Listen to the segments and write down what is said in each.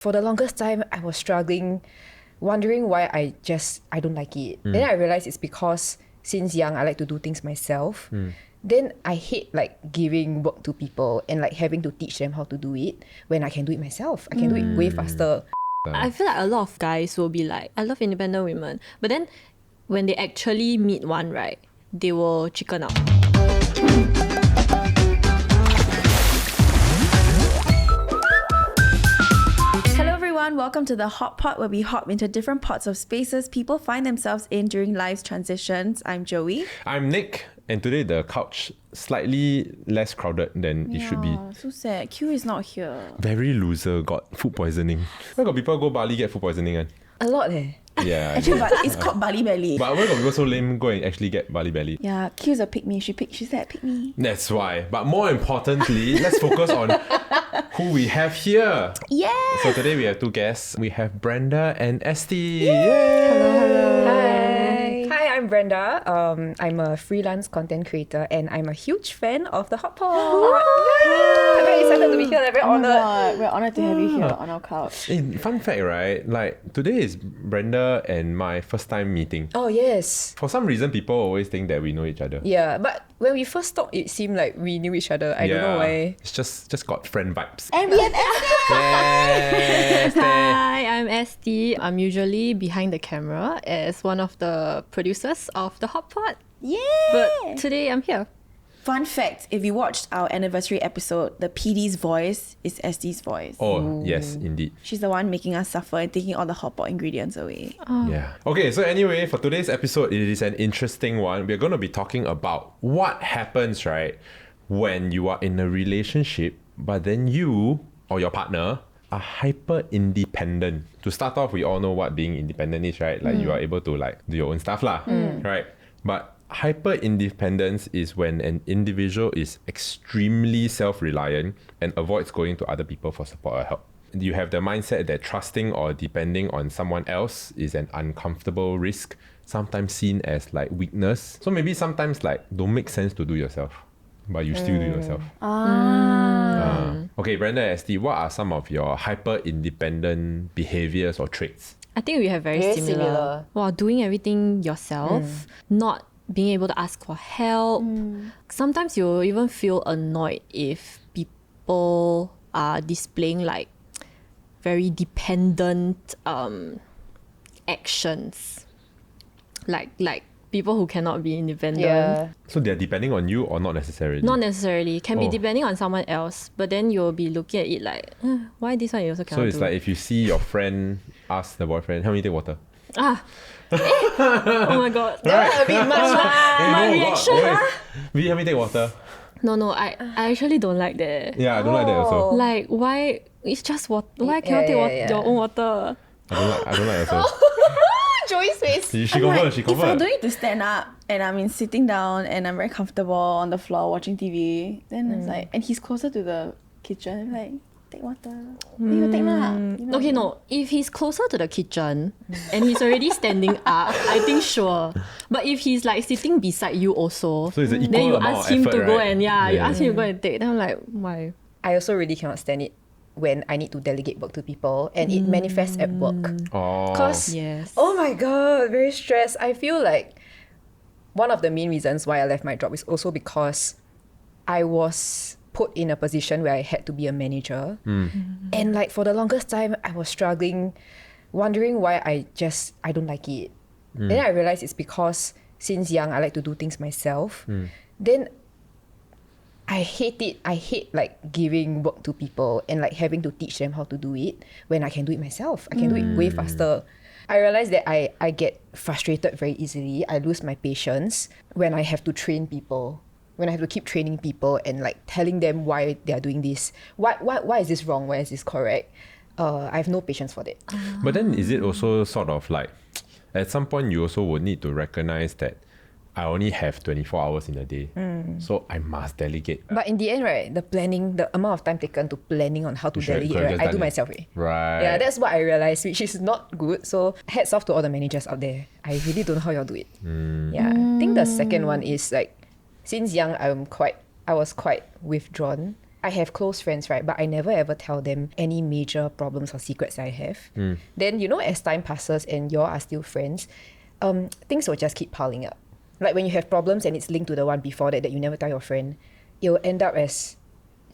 For the longest time, I was struggling, wondering why I don't like it. Then I realized it's because since young, I like to do things myself. Then I hate like giving work to people and like having to teach them how to do it when I can do it myself. I can do it way faster. I feel like a lot of guys will be like, I love independent women. But then when they actually meet one, right, they will chicken out. Welcome to the Hot Pot, where we hop into different pots of spaces people find themselves in during life's transitions. I'm Joey. I'm Nick, and today the couch slightly less crowded than it should be. So sad. Q is not here. Very loser, got food poisoning. Why got people go Bali get food poisoning? A lot Yeah. Actually, but it's called Bali Belly. But why got people so lame go and actually get Bali Belly? Yeah, Q is a pick me. She said pick me. That's why. But more importantly, let's focus on who we have here. Yeah. So today we have two guests. We have Brenda and Estee. Hello. Hi, I'm Brenda. I'm a freelance content creator and I'm a huge fan of the Hot Pot. I'm very excited to be here. I'm very honored. We're honored to have you here on our couch. Hey, fun fact, right? Like today is Brenda and my first time meeting. Oh, yes. For some reason, people always think that we know each other. Yeah, but when we first talked, it seemed like we knew each other. I don't know why. It's just got friend vibes. And we have Yes. Hi, I'm Estee. I'm usually behind the camera as one of the producers of the Hot Pot. Yeah. But today I'm here. Fun fact, if you watched our anniversary episode, the PD's voice is Estee's voice. Oh, yes, indeed. She's the one making us suffer and taking all the hot pot ingredients away. Yeah. Okay, so anyway, for today's episode, it is an interesting one. We're going to be talking about what happens, right, when you are in a relationship, but then you or your partner are hyper independent. To start off, we all know what being independent is, right? Like you are able to like do your own stuff lah, right? But hyper independence is when an individual is extremely self-reliant and avoids going to other people for support or help. You have the mindset that trusting or depending on someone else is an uncomfortable risk, sometimes seen as like weakness. So maybe sometimes like don't make sense to do yourself, but you still do yourself. Okay, Brenda and Estee, what are some of your hyper independent behaviors or traits? I think we have very similar. Wow, doing everything yourself, not being able to ask for help. Sometimes you even feel annoyed if people are displaying like very dependent actions. Like people who cannot be independent. Yeah. So they're depending on you or not necessarily? Not necessarily. Can be depending on someone else, but then you'll be looking at it like, why this one you also cannot So it's do? like if you see your friend ask the boyfriend, help me take water. Oh my god. That was a bit much lah. My reaction. Will you help me take water? No, I actually don't like that. Yeah, I don't like that also. Like, why? It's just water. Why cannot take your own water? I don't like also. Joey's face. She I'm confirm, like, she if I confirm. don't need to stand up and I'm sitting down and I'm very comfortable on the floor watching TV, then it's like, and he's closer to the kitchen, I'm like, take water. You take lah. You know? Okay, no. If he's closer to the kitchen and he's already standing up, I think sure. But if he's like sitting beside you also, So it's an equal then you amount ask of him effort, to go right? and you ask him to go and take. Then I'm like, why? I also really cannot stand it when I need to delegate work to people and it manifests at work. Oh. Because, Yes. oh my god, very stressed. I feel like one of the main reasons why I left my job is also because I was put in a position where I had to be a manager. And like for the longest time, I was struggling, wondering why I don't like it. Then I realized it's because since young, I like to do things myself. Then I hate it. I hate like giving work to people and like having to teach them how to do it when I can do it myself. I can do it way faster. I realized that I get frustrated very easily. I lose my patience when I have to train people. When I have to keep training people and like telling them why they are doing this. Why is this wrong? Why is this correct? I have no patience for that. But then is it also sort of like, at some point you also would need to recognize that I only have 24 hours in a day. So I must delegate. But in the end, right, the amount of time taken to planning on how to delegate, right, I do myself. Right. Yeah, that's what I realized, which is not good. So hats off to all the managers out there. I really don't know how y'all do it. Yeah, I think the second one is like, since young, I was quite withdrawn. I have close friends, right? But I never ever tell them any major problems or secrets I have. Then, you know, as time passes and y'all are still friends, things will just keep piling up. Like when you have problems and it's linked to the one before that you never tell your friend, it will end up as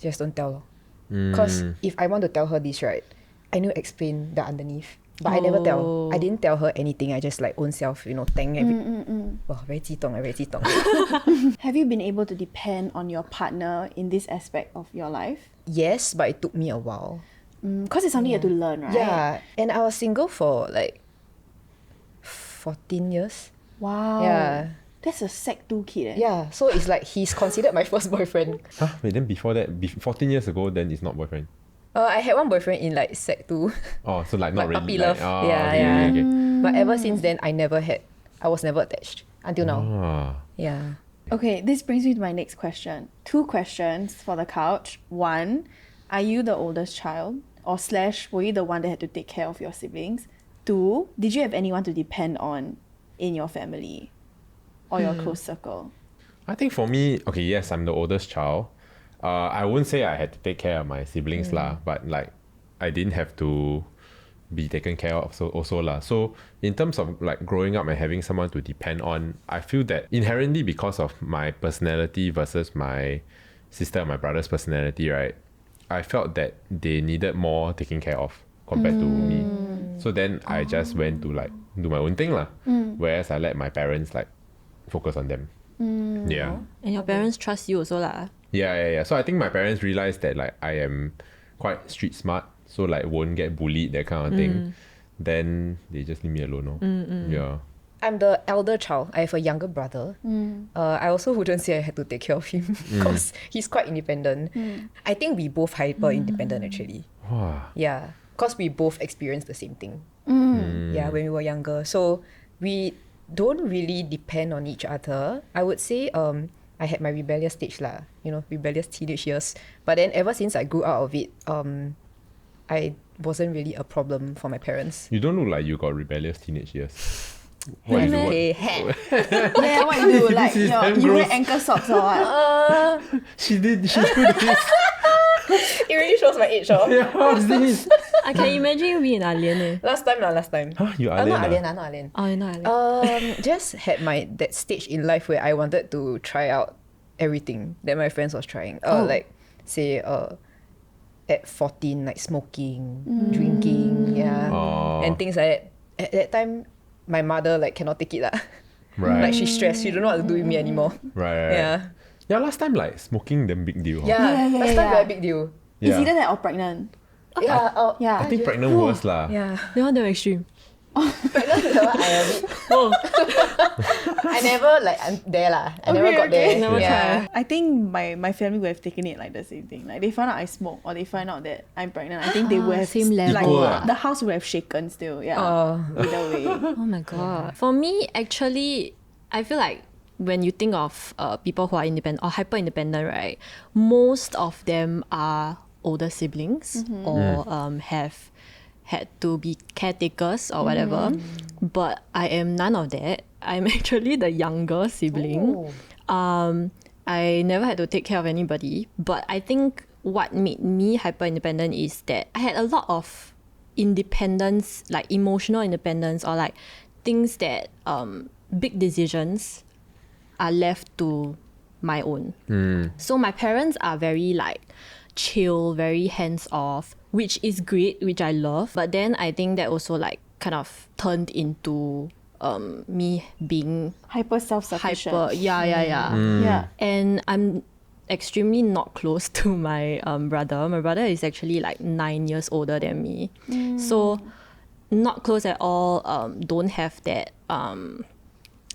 just don't tell. Because if I want to tell her this, right, I need to explain the underneath. But I never tell. I didn't tell her anything. I just like own self, you know, thank every... Oh, very 激动, very 激动. Have you been able to depend on your partner in this aspect of your life? Yes, but it took me a while. Because it's something you have to learn, right? Yeah, and I was single for like 14 years. Wow. Yeah. That's a Sec 2 kid, eh? Yeah, so it's like he's considered my first boyfriend. Huh? Wait, then before that, 14 years ago, then it's not boyfriend. I had one boyfriend in like Sec 2. Oh, so like not Like really. puppy love. Yeah, yeah. Okay. But ever since then, I was never attached until now. Ah. Yeah. Okay, this brings me to my next question. 2 questions for the couch. 1, are you the oldest child? Or / were you the one that had to take care of your siblings? 2, did you have anyone to depend on in your family or your close circle? I think for me, okay, yes, I'm the oldest child. I wouldn't say I had to take care of my siblings lah, but like I didn't have to be taken care of also lah. So in terms of like growing up and having someone to depend on, I feel that inherently because of my personality versus my sister and my brother's personality, right, I felt that they needed more taking care of compared to me. So then I just went to like do my own thing lah. Whereas I let my parents like focus on them. Yeah. And your parents trust you also lah. Yeah. So I think my parents realized that like I am quite street smart, so like won't get bullied, that kind of thing. Then they just leave me alone. Yeah. I'm the elder child. I have a younger brother. I also wouldn't say I had to take care of him because he's quite independent. I think we both hyper independent actually. Wow. Yeah, because we both experienced the same thing. Yeah, when we were younger. So we don't really depend on each other. I would say I had my rebellious stage lah, you know, rebellious teenage years. But then ever since I grew out of it, I wasn't really a problem for my parents. You don't look like you got rebellious teenage years. What is is it? Yeah, what you do? Like, This is damn you wear gross. ankle socks or what? She did this. It really shows my age, oh. Yeah, what's this? I can imagine you being alien eh. Last time. Huh? You I'm not alien? alien, not alien. Oh, you're not alien. Just had that stage in life where I wanted to try out everything that my friends was trying. Like say at 14, like smoking, drinking, yeah, and things like that. At that time, my mother like cannot take it lah. Right. Like she's stressed. She don't know what to do with me anymore. Right. Yeah. Yeah, last time like smoking damn big deal. Huh? Yeah. Yeah, Last time yeah. very big deal. It's Yeah. either that or pregnant. Yeah. Yeah. I think pregnant worse lah. Yeah. They want the extreme. Pregnant is the one I a bit. I never like I'm there lah. I never got there. Never yeah. I think my family would have taken it like the same thing. Like they find out I smoke or they find out that I'm pregnant. I think they would have same level. like Equal ah. the house would have shaken still. Yeah. Either way. Oh my god. For me, actually, I feel like when you think of people who are independent or hyper independent, right? Most of them are older siblings or have had to be caretakers or whatever. But I am none of that. I'm actually the younger sibling. I never had to take care of anybody. But I think what made me hyper independent is that I had a lot of independence, like emotional independence, or like things that big decisions are left to my own. So my parents are very like chill, very hands off, which is great, which I love. But then I think that also like kind of turned into me being Hyper self-sufficient. hyper. Yeah. Yeah. And I'm extremely not close to my brother. My brother is actually like 9 years older than me. So not close at all. Don't have that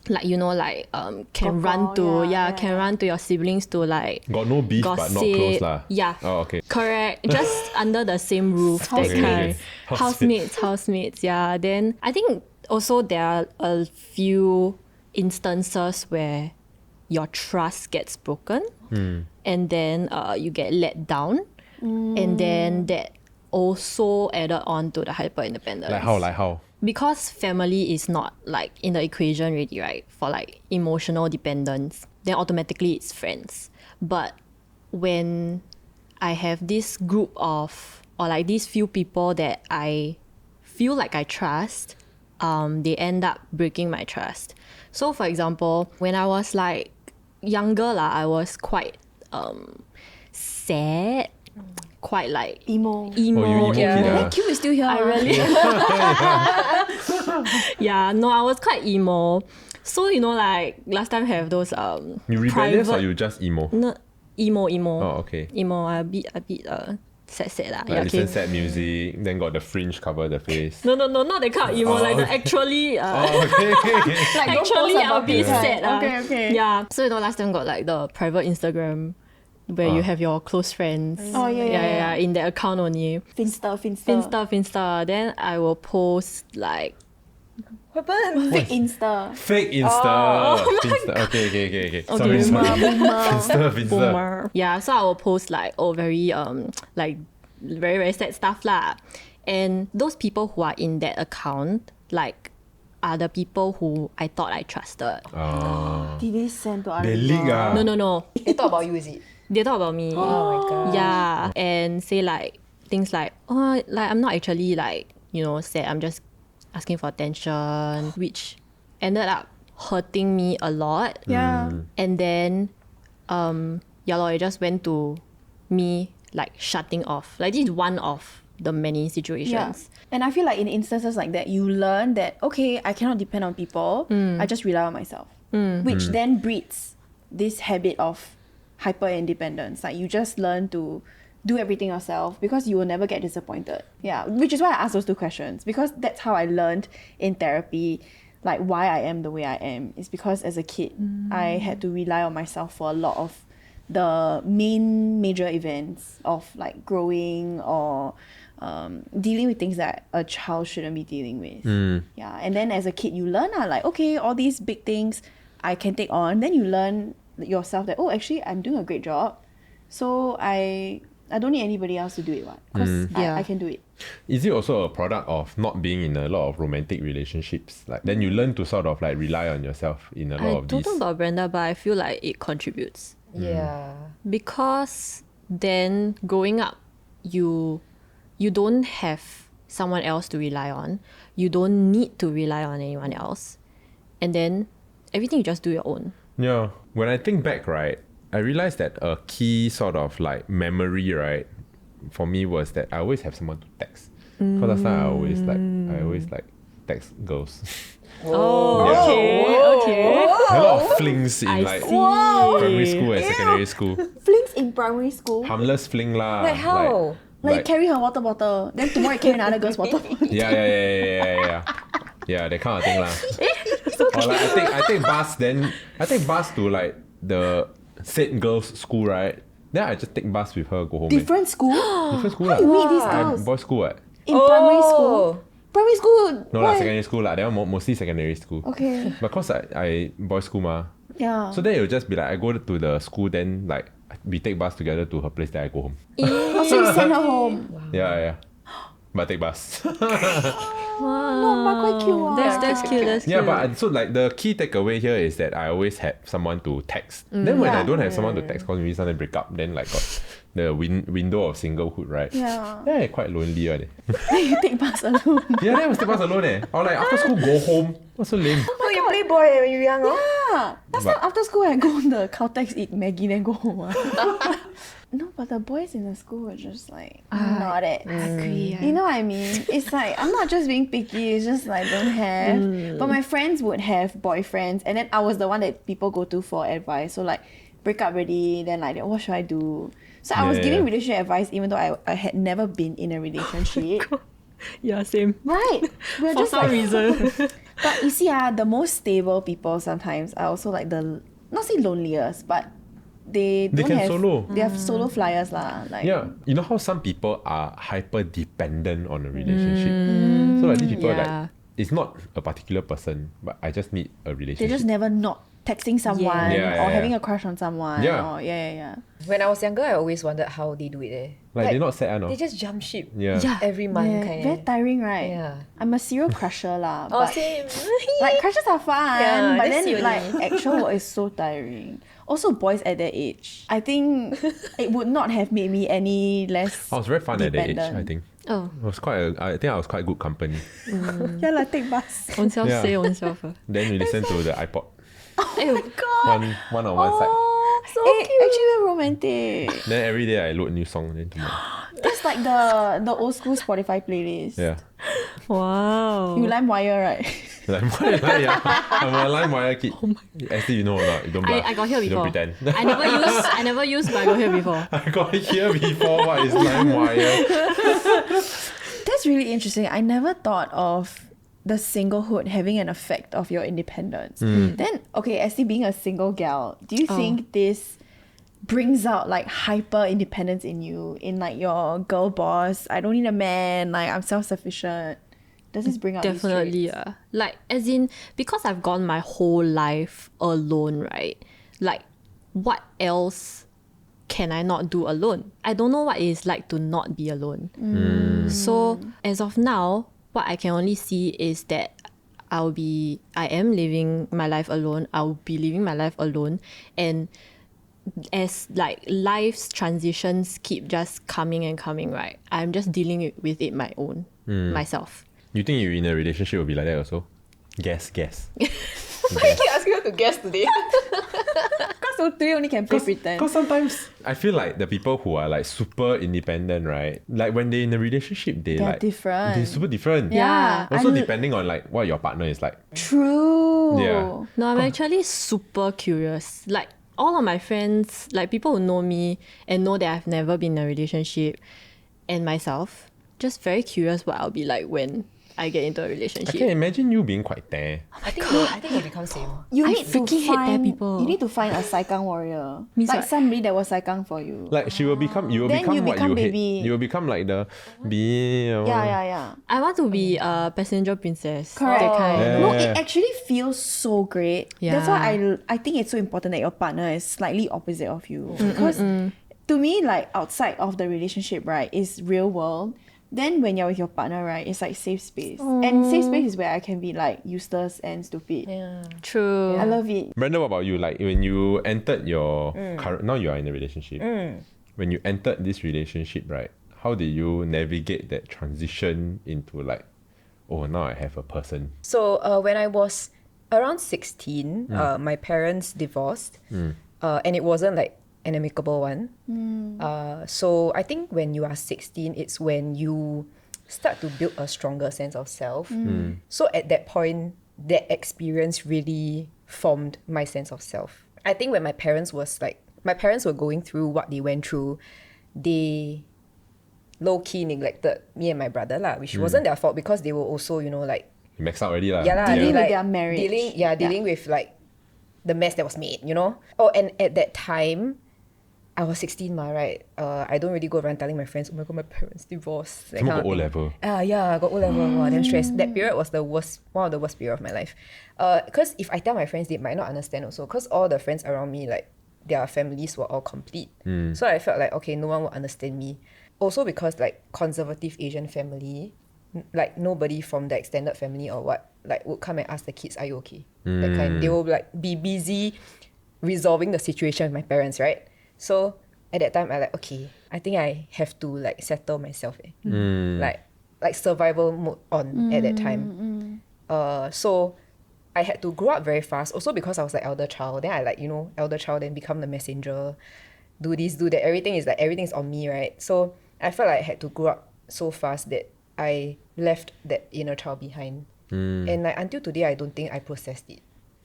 like, you know, like can run to can run to your siblings to like Got no beef but not gossip. close lah. Yeah. Oh, okay. Correct. Just under the same roof. That Okay, kind. okay. Housemates. Yeah. Then I think also there are a few instances where your trust gets broken and then you get let down. And then that also added on to the hyper independence. Like how? Because family is not like in the equation already, right? For like emotional dependence, then automatically it's friends. But when I have this group of, or like these few people that I feel like I trust, they end up breaking my trust. So for example, when I was like younger lah, I was quite sad, quite like Emo. Oh, you emo kid, ah. Q is still here. I really yeah, no, I was quite emo. So you know, like last time have those You rebellious or private- you just emo? no, emo. Oh, okay. Emo, a bit sad lah. Like Yeah, listen okay. sad music, then got the fringe cover the face. No, not that kind of emo, like the okay. actually Oh, okay, okay. Like, don't actually post I'll about be it, huh? sad. Okay. Yeah. So you know, last time got like the private Instagram where you have your close friends. Oh, yeah. In that account only. Finsta. Then I will post like What happened? Fake Insta. Fake Insta. Finsta. Okay. Sorry. Finsta. boomer. Yeah, so I will post like very like very, very sad stuff lah. And those people who are in that account, like, are the people who I thought I trusted. Did they send to other They people? leak ah. No. They talk about you, is it? They talk about me. Oh my god. Yeah, and say like things like, oh, like I'm not actually like, you know, sad. I'm just asking for attention, which ended up hurting me a lot. Yeah. And then, yeah, lor, it just went to me like shutting off. Like this is one of the many situations. Yeah. And I feel like in instances like that, you learn that, okay, I cannot depend on people. I just rely on myself. Which then breeds this habit of hyper independence. Like you just learn to do everything yourself because you will never get disappointed. Yeah. Which is why I asked those two questions. Because that's how I learned in therapy, like why I am the way I am. It's because as a kid, I had to rely on myself for a lot of the major events of like growing or dealing with things that a child shouldn't be dealing with. Yeah, and then as a kid you learn like, okay, all these big things I can take on. Then you learn yourself that, oh, actually I'm doing a great job, so I don't need anybody else to do it, because I can do it. Is it also a product of not being in a lot of romantic relationships? Like then you learn to sort of like rely on yourself in a lot I of don't these. know about Brenda, but I feel like it contributes. Yeah. Because then growing up, you don't have someone else to rely on. You don't need to rely on anyone else. And then everything you just do your own. Yeah. When I think back, right, I realized that a key sort of like memory, right, for me was that I always have someone to text. Because last time I always like text girls. Oh, Yeah. okay. A lot of flings in I like see. primary school and secondary school. Flings in primary school. Harmless fling lah. Like how? Like you carry her water bottle, then tomorrow you carry another girl's water bottle. Yeah. Yeah, that kind of thing lah. Or like I take bus to like the said girls' school, right? Then I just take bus with her, go home. Different school? Different school How you meet these lah. girls? Boys' school what? In primary school? Primary school? No why? lah, secondary school lah. They are mostly secondary school. Okay. Because I boys' school ma. Yeah. So then it will just be like I go to the school, then like we take bus together to her place, then I go home. Oh, so you send her home? Yeah. But take bus. No, but quite cute. That's cute. That's Yeah, cute. but so like the key takeaway here is that I always had someone to text. Then when I don't have someone to text, because maybe suddenly break up, then like got the window of singlehood, right? Yeah. Then I quite lonely, right? Then you take bus alone. Yeah, then I was take bus alone Or like after school go home. What's so lame? Oh, you play boy when you were young, oh? Yeah. Last time after school I go on the Caltex, eat Maggie, then go home. No, but the boys in the school were just like not it. agree. You know what I mean? It's like I'm not just being picky, it's just like don't have. But my friends would have boyfriends, and then I was the one that people go to for advice. So like break up already, then like what should I do? So I was Yeah. giving relationship advice even though I had never been in a relationship. Yeah, same. Right. We're For just some like, reason. but you see, the most stable people sometimes are also like the not say loneliest, but they don't can have solo. They have solo flyers lah. Like Yeah, you know how some people are hyper dependent on a relationship. So like these people are yeah. like, it's not a particular person, but I just need a they relationship. just never not texting someone Yeah, or yeah. having a crush on someone. Yeah. Or, yeah. When I was younger, I always wondered how they do it. like they're not sad, no? They just jump ship Yeah. every month. Yeah, Kind very tiring, right? Yeah. I'm a serial crusher lah. Oh, but same. like crushes are fun, Yeah, but that's then silly. like actual work is so tiring. Also, boys at that age, I think it would not have made me any less I was very fun at that age, dependent. I think. Oh, I think I was quite good company. Yeah, like take bus. own self Yeah. say own self. Then we listened to the iPod. Ew. One on one side. Oh, so cute. Actually, very romantic. Then every day I load new song. Then tomorrow. That's like the old school Spotify playlist. Yeah. Wow. You LimeWire, right? Yeah. I'm a LimeWire kid. Estee, you know or not? You don't bluff. I got here You before. don't pretend. I never use, but I got here before. I got here before. What is LimeWire? That's really interesting. I never thought of the singlehood having an effect of your independence. Then, okay, Estee being a single gal, do you think this brings out like hyper independence in you, in like your girl boss? I don't need a man. Like I'm self-sufficient. Does this bring out these Definitely, traits? yeah. Like, as in, because I've gone my whole life alone, right? Like, what else can I not do alone? I don't know what it's like to not be alone. So, as of now, what I can only see is that I am living my life alone. I'll be living my life alone. And as like life's transitions keep just coming and coming, right? I'm just dealing with it myself. You think you in a relationship will be like that also? Guess. Why you keep asking her to guess today? Because so three only can play pretend. Because sometimes I feel like the people who are like super independent, right? Like when they're in a relationship, They're like different. They're super different. Yeah. Also depending on like what your partner is like. True. Yeah. No, I'm actually super curious. Like, all of my friends, like people who know me and know that I've never been in a relationship, and myself, just very curious what I'll be like when I get into a I relationship. can imagine you being quite there. I think you become same. You I need to freaking hate that people. You need to find a saikang warrior. Means Like what? somebody that was saikang for you. Like she will become, you will Then become you what become you baby. hate. You will become like the bee. Yeah. I want to be a passenger princess. Correct. That kind. Yeah. No, it actually feels so great. That's why Yeah. I think it's so important that your partner is slightly opposite of you. Because to me, like outside of the relationship, right, is real world. Then when you're with your partner, right, it's like safe space. And safe space is where I can be like useless and stupid. Yeah. True. I love it. Brenda, what about you? Like when you entered your current, now you are in a relationship. When you entered this relationship, right, how did you navigate that transition into like, oh, now I have a person? So when I was around 16, my parents divorced, and it wasn't like an amicable one. So I think when you are 16, it's when you start to build a stronger sense of self. So at that point, that experience really formed my sense of self. I think when my parents were going through what they went through, they low-key neglected me and my brother lah, which wasn't their fault because they were also, like, You maxed out already lah. yeah, lah, Dealing they, with like, their marriage. dealing with like the mess that was made, Oh, and at that time, I was 16 ma, right? I don't really go around telling my friends, oh my god, my parents divorced. That Some kind got of thing. O-level. Yeah, I got O-level. Wow, damn stressed. That period was one of the worst period of my life. Because if I tell my friends, they might not understand also. Because all the friends around me, like, their families were all complete. So I felt like, okay, no one will understand me. Also because, like, conservative Asian family, like, nobody from the extended family or what, like, would come and ask the kids, are you okay? That kind. They will, like, be busy resolving the situation with my parents, right? So at that time, I like, okay, I think I have to like settle myself. Like survival mode on at that time. So I had to grow up very fast. Also because I was like elder child. Then I like, elder child, then become the messenger. Do this, do that. Everything's on me, right? So I felt like I had to grow up so fast that I left that inner child behind. And like until today, I don't think I processed it.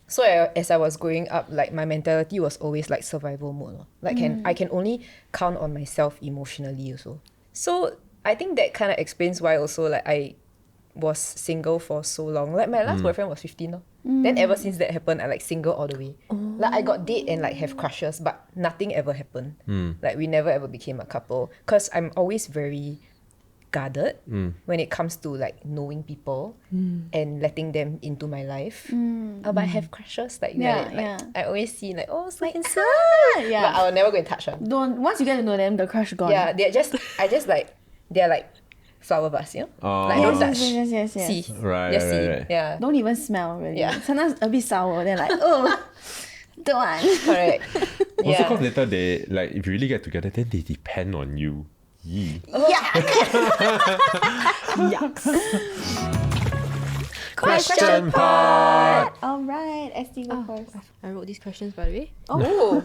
So as I was growing up, like my mentality was always like survival mode. Like I can only count on myself emotionally also. So I think that kind of explains why also like I was single for so long. Like my last boyfriend was 15. Then ever since that happened, I like single all the way. Like I got date and like have crushes, but nothing ever happened. Like we never ever became a couple. Cause I'm always very guarded when it comes to like knowing people and letting them into my life. But I have crushes like that. Like, I always see like, oh, so handsome. Yeah. But I will never go and touch them. Once you get to know them, the crush gone. Yeah, they're like flower vase, Like don't touch. Yes. See. Right, Just right, see. right. Yeah. Don't even smell really. Yeah. Sometimes a bit sour. Then like, oh, little one. Correct. Also, because later they, like, if you really get together, then they depend on you. Yee. Question part. All right, Estee, go first. I wrote these questions by the way. Oh.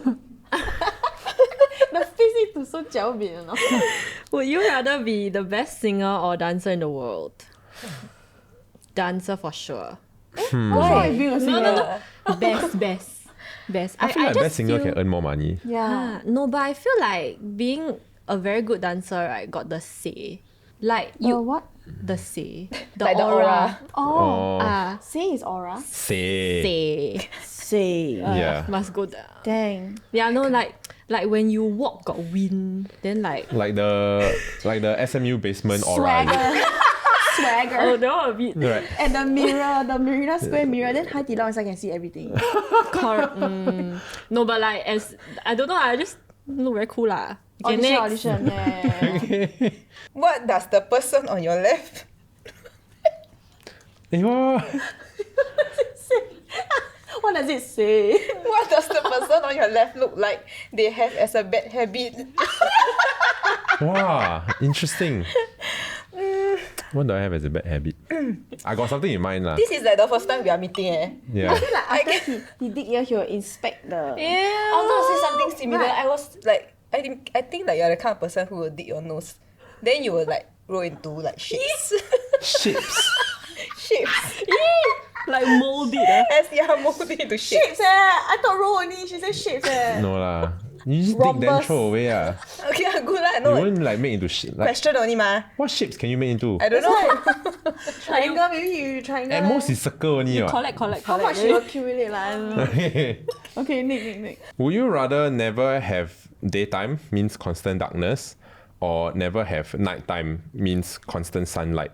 The face is to so 狡辩 you know? Would you rather be the best singer or dancer in the world? Dancer for sure. What's wrong with being a singer? Best. I feel like just best singer feel- can earn more money. Yeah. No, but I feel like being a very good dancer, right, got the say. Like You you, what? the say, the Like the aura. Oh. Say Say is aura. Say. Say. Yeah. must go there. Dang. Yeah, no, like when you walk got wind, then like Like the SMU basement aura. Swagger. oh, that one a bit Right. And the mirror, the Marina Square mirror, then Hai Di Lao inside can see everything. No, but like as I don't know, I just look very cool lah. Okay, next. Audition, yeah. What does the person on your left? Eh, what? What does it say? What does the person on your left look like they have as a bad habit? Wow, interesting. What do I have as a bad habit? I got something in mind lah. This is like the first time we are meeting. Yeah. Like after he dig here, he will inspect the... I was gonna say something similar. I was like, I think like you're the kind of person who will dig your nose. Then you will like roll into like shapes. Ships. Shapes. Like mold it. As you are molded into shapes. Shapes I thought roll only, she said shapes No lah. You just dig then Rhombus. throw away ah. Okay, good lah. You No, won't like make into shape. Like, question only ma. what shapes can you make into? I don't know. Triangle, maybe you triangle. At most it's circle only. What? Collect. How much you accumulate lah? I don't know. Okay, Nick. Would you rather never have daytime means constant darkness, or never have nighttime means constant sunlight?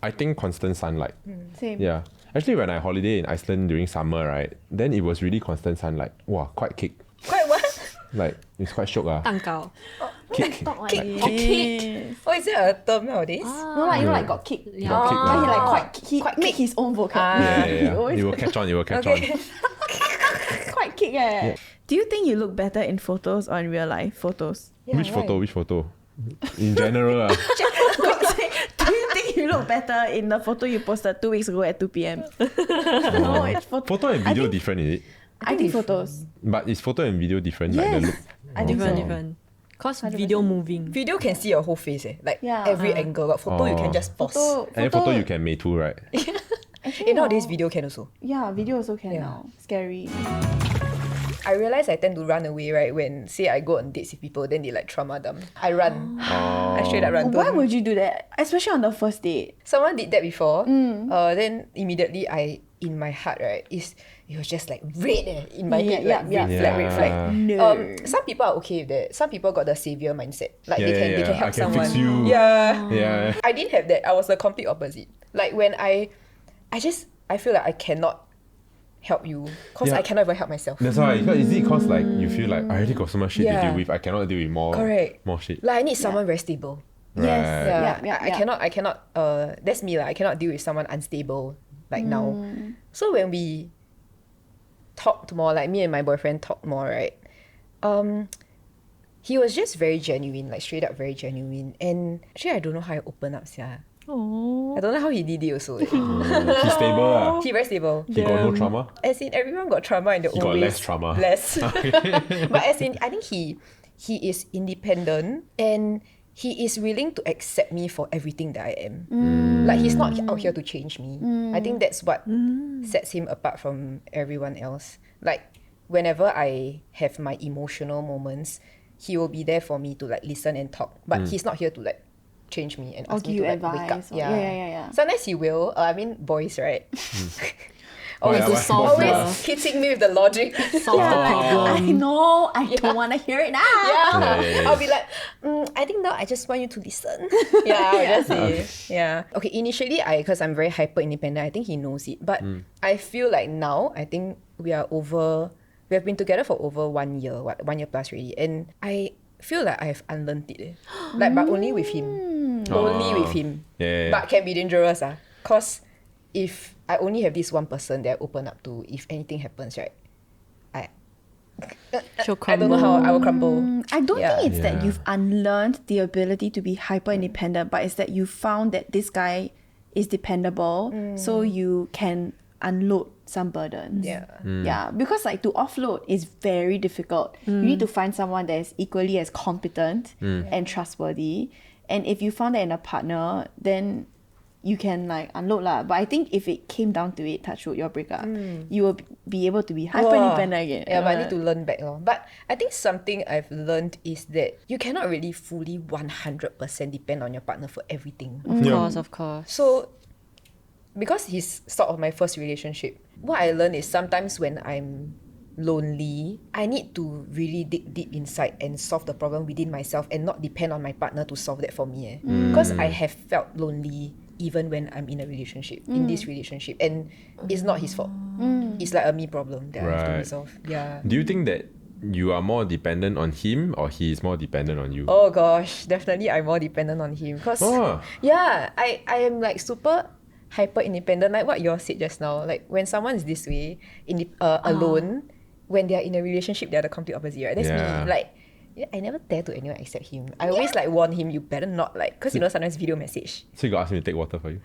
I think constant sunlight. Same. Yeah. Actually, when I holiday in Iceland during summer, right, then it was really constant sunlight. Wow, quite kick. Quite what? Like, it's quite shock ah. 蛋糕. Kick. Talk like Kick. this. Oh, is there a term nowadays? No, like, you know, like got kicked. Yeah. Got kick But he lah. like quite make his own vocab. Yeah, He yeah, yeah. always You will catch on, Okay. quite kick Do you think you look better in photos or in real life photos? Yeah, Which right. photo? In general ah. Do you think you look better in the photo you posted 2 weeks ago at 2 p.m? No, it's Photo and video different, is it? I think photos. But is photo and video different? Like the Yes. look? I think so. Different. Cause video moving. Video can see your whole face, like Yeah. every angle. But photo you can just pause. Photo, And then photo you can make too, right? Actually, Nowadays no. video can also. Yeah, video also can Yeah. now. Scary. I realize I tend to run away, right? When say I go on dates with people, then they like trauma dump. I run. I straight up run. Why Don't- would you do that? Especially on the first date. Someone did that before. Then immediately in my heart, right, it was just like red in my head, like red flag. No. Some people are okay with that. Some people got the savior mindset. Like Yeah, they yeah, can yeah. help I can someone. fix you. Yeah. Yeah. I didn't have that. I was the complete opposite. Like when I feel like I cannot help you because Yeah. I cannot even help myself. That's why. Is it because like you feel like I already got so much shit to Yeah. deal with, I cannot deal with more Correct. more shit. Like I need someone very stable. Yes. Right. Yeah, I cannot that's me, like I cannot deal with someone unstable like now. So when we talked more, like me and my boyfriend talked more, right? He was just very genuine, like straight up very genuine. And actually I don't know how I open up, yeah. I don't know how he did it also. He's stable ah. He very stable. He got no trauma. As in everyone got trauma in their He own got ways. less trauma. Less. But as in I think he is independent and he is willing to accept me for everything that I am. Like he's not out here to change me. I think that's what sets him apart from everyone else. Like whenever I have my emotional moments, he will be there for me to like listen and talk. But he's not here to like change me and ask give me you to like wake up. advice or- yeah. Sometimes he will. I mean boys, right? Why, to why? solve What's the- Always hitting me with the logic. Solve the problem. I know. I don't want to hear it now. Yeah. I'll be like, I think now I just want you to listen. Yeah, I'll just say, yeah. Okay, initially because I'm very hyper independent, I think he knows it. But I feel like now, I think we have been together for over 1 year, 1 year plus already. And I feel like I have unlearned it. Like, but only with him. Only with him. Yeah. But can be dangerous. Because if I only have this one person that I open up to, if anything happens, right, She'll I don't know how I will crumble. I don't Yeah. think it's that Yeah. you've unlearned the ability to be hyper independent, but it's that you found that this guy is dependable, so you can unload some burdens. Yeah. Yeah, because like to offload is very difficult. You need to find someone that is equally as competent and trustworthy. And if you found that in a partner, then you can like unload lah. But I think if it came down to it, touch wood, your breakup, you will be able to be hyper independent again. Yeah, but I need to learn back. But I think something I've learned is that you cannot really fully 100% depend on your partner for everything. Of course. So, because he's sort of my first relationship, what I learned is sometimes when I'm lonely, I need to really dig deep inside and solve the problem within myself and not depend on my partner to solve that for me. Because I have felt lonely even when I'm in a relationship, in this relationship. And it's not his fault. It's like a me problem that I have to Right. resolve. Yeah. Do you think that you are more dependent on him or he is more dependent on you? Oh gosh, definitely I'm more dependent on him. Because, Oh. yeah, I am like super hyper independent. Like what you all said just now. Like when someone is this way, alone, when they are in a relationship, they are the complete opposite, right? That's Yeah. me. Like, I never dare to anyone except him. I always like warn him, you better not like, because you know sometimes video message. So you got ask me to take water for you?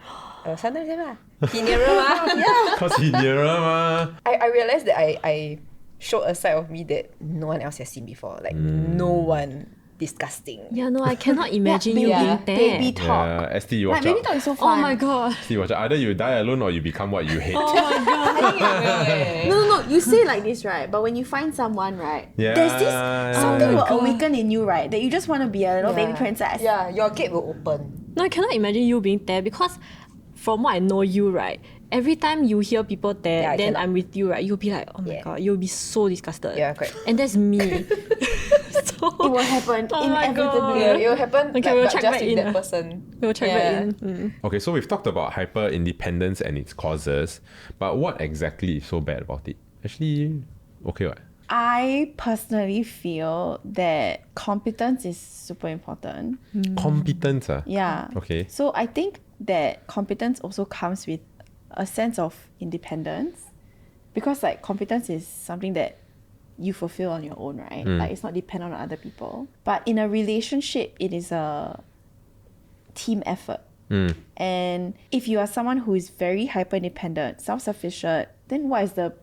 Sometimes yeah, he nearer mah. Yeah. Cause he nearer ma. I realized that I showed a side of me that no one else has seen before. Like no one. Disgusting. Yeah, no, I cannot imagine you Yeah. being there. Baby talk. Yeah, Estee, you Like watch baby out. talk is so Oh fun. my god. Estee, watch out. Either you die alone or you become what you hate. Oh my god. I think it will, No. You say like this, right? But when you find someone, right? Yeah. There's this something my will God. awaken in you, right? That you just want to be a little baby princess. Yeah, your gate will open. No, I cannot imagine you being there because from what I know you, right? Every time you hear people there, Yeah, I then cannot. I'm with you, right? You'll be like, oh my Yeah. god, you'll be so disgusted. Yeah, correct. And that's me. So It will happen Oh my inevitably. Yeah, it will happen. Okay, like, we'll but check just back with in, that ah. person. we'll check Yeah. back in. Okay, so we've talked about hyper independence and its causes, but what exactly is so bad about it? Actually, okay, what? I personally feel that competence is super important. Competence, ah. Yeah. Okay. So I think that competence also comes with a sense of independence, because like competence is something that you fulfill on your own, right? Like it's not dependent on other people. But in a relationship, it is a team effort. And if you are someone who is very hyper independent, self-sufficient, then what is the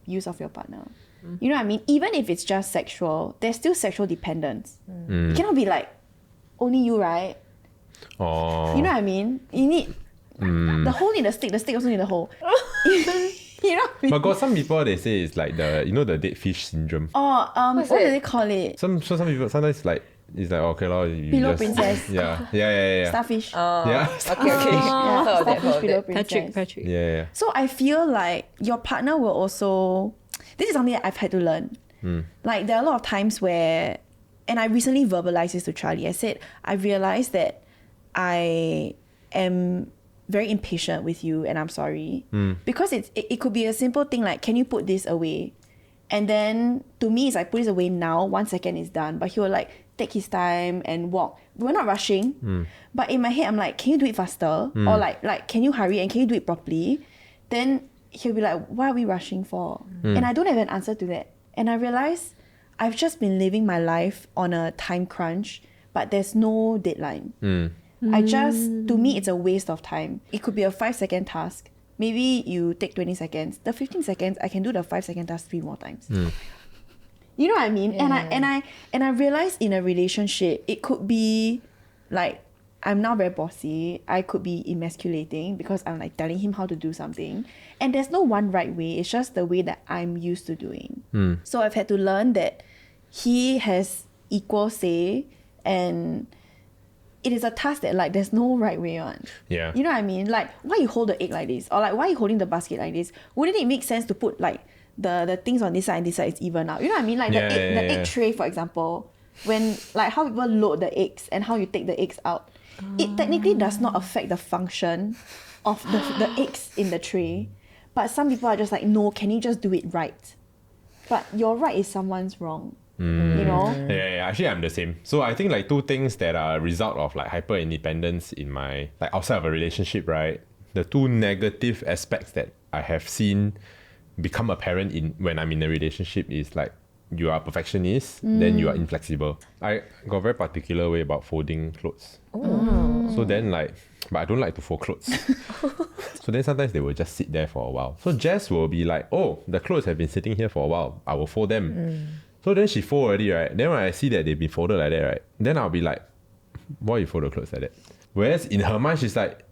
use of your partner? You know what I mean? Even if it's just sexual, there's still sexual dependence. It cannot be like only you, right? Oh. You know what I mean? You need the hole in the stick also need the hole. You know what I mean? But got some people, they say it's like the dead fish syndrome. What do it? they call it? Some people sometimes like it's like okay lor, you Pillow just, princess. Yeah. Starfish. Yeah. Okay. Yeah, Heard of that, starfish heard of pillow that. princess. Patrick. Yeah. So I feel like your partner will also. This is something that I've had to learn. Like there are a lot of times where, and I recently verbalized this to Charlie. I said I realized that I am very impatient with you, and I'm sorry because it could be a simple thing like, can you put this away? And then to me, it's like, put this away now. 1 second is done. But he will like take his time and walk. We're not rushing. But in my head, I'm like, can you do it faster? Or like, can you hurry and can you do it properly? Then he'll be like, why are we rushing for? And I don't have an answer to that. And I realize I've just been living my life on a time crunch, but there's no deadline. To me, it's a waste of time. It could be a 5-second task. Maybe you take 20 seconds. The 15 seconds, I can do the 5-second task 3 more times. You know what I mean? Yeah. And I realized in a relationship, it could be like, I'm now very bossy. I could be emasculating because I'm like telling him how to do something. And there's no one right way. It's just the way that I'm used to doing. So I've had to learn that he has equal say, and it is a task that like there's no right way on. Yeah. You know what I mean? Like, why you hold the egg like this? Or like, why you holding the basket like this? Wouldn't it make sense to put like the things on this side and this side is even out? You know what I mean? Like the egg tray, for example, when like how people load the eggs and how you take the eggs out, it technically does not affect the function of the eggs in the tray. But some people are just like, no, can you just do it right? But your right is someone's wrong. You know? Yeah, actually I'm the same. So I think like 2 things that are a result of like hyper independence in my like outside of a relationship, right? The 2 negative aspects that I have seen become apparent in when I'm in a relationship is like you are a perfectionist, then you are inflexible. I got a very particular way about folding clothes. So then but I don't like to fold clothes. So then sometimes they will just sit there for a while. So Jess will be like, oh, the clothes have been sitting here for a while. I will fold them. So then she fold already, right? Then when I see that they've been folded like that, right? Then I'll be like, why you fold the clothes like that? Whereas in her mind, she's like,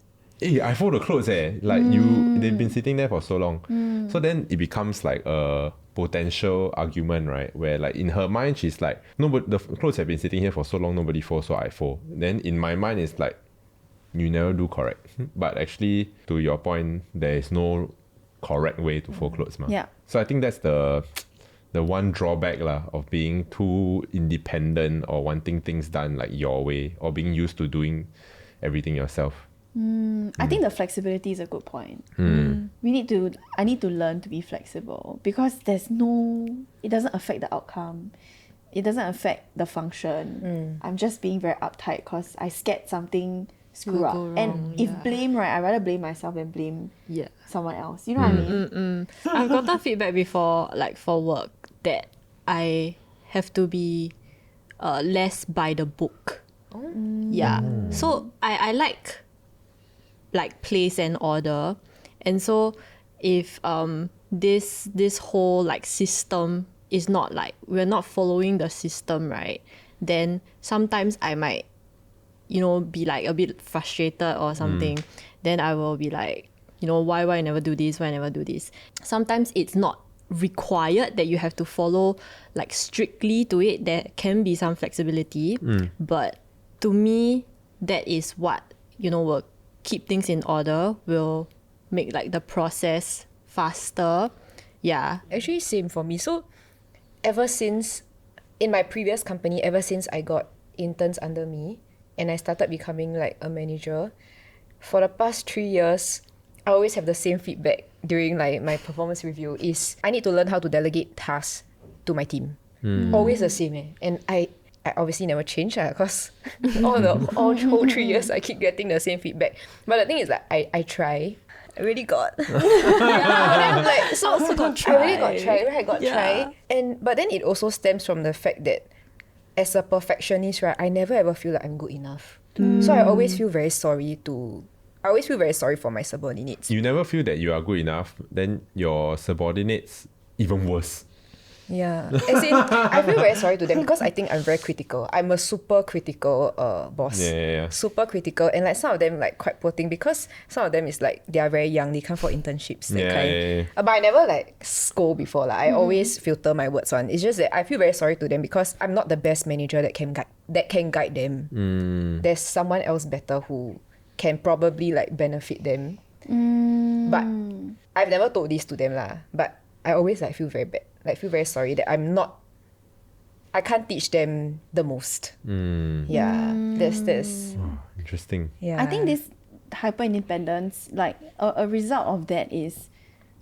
hey, I fold the clothes they've been sitting there for so long. So then it becomes like a potential argument, right? Where like in her mind, she's like, the clothes have been sitting here for so long, nobody folds, so I fold. Then in my mind, it's like, you never do correct. But actually, to your point, there is no correct way to fold clothes. Yeah. So I think that's the one drawback of being too independent or wanting things done like your way or being used to doing everything yourself. I think the flexibility is a good point. I need to learn to be flexible because it doesn't affect the outcome. It doesn't affect the function. I'm just being very uptight because I scared something screw up. wrong, And if blame, right, I'd rather blame myself than blame someone else. You know what I mean? I've gotten feedback before, like for work, that I have to be less by the book. Yeah. So I like place and order. And so if this whole like system is not like, we're not following the system, right? Then sometimes I might, be like a bit frustrated or something. Then I will be like, why I never do this? Why I never do this? Sometimes it's not required that you have to follow like strictly to it. There can be some flexibility, but to me, that is what will keep things in order, will make like the process faster. Yeah. Actually, same for me. So ever since in my previous company, ever since I got interns under me and I started becoming like a manager, for the past 3 years, I always have the same feedback during like my performance review is I need to learn how to delegate tasks to my team. Always the same. And I obviously never change because all whole 3 years I keep getting the same feedback. But the thing is like I try. I really got. I really got try. But then it also stems from the fact that as a perfectionist, right, I never ever feel like I'm good enough. So I always feel very sorry for my subordinates. You never feel that you are good enough, then your subordinates even worse. Yeah. As in, I feel very sorry to them because I think I'm very critical. I'm a super critical boss. Yeah. Super critical. And like some of them like quite poor thing because some of them is like they are very young, they come for internships. That kind. Yeah. But I never like scold before. Like I always filter my words on. It's just that I feel very sorry to them because I'm not the best manager that can guide them. There's someone else better who can probably like benefit them. But I've never told this to them lah. But I always like feel very bad. Like feel very sorry that I can't teach them the most. Yeah. That's Interesting. yeah. I think this hyper independence, like a result of that is,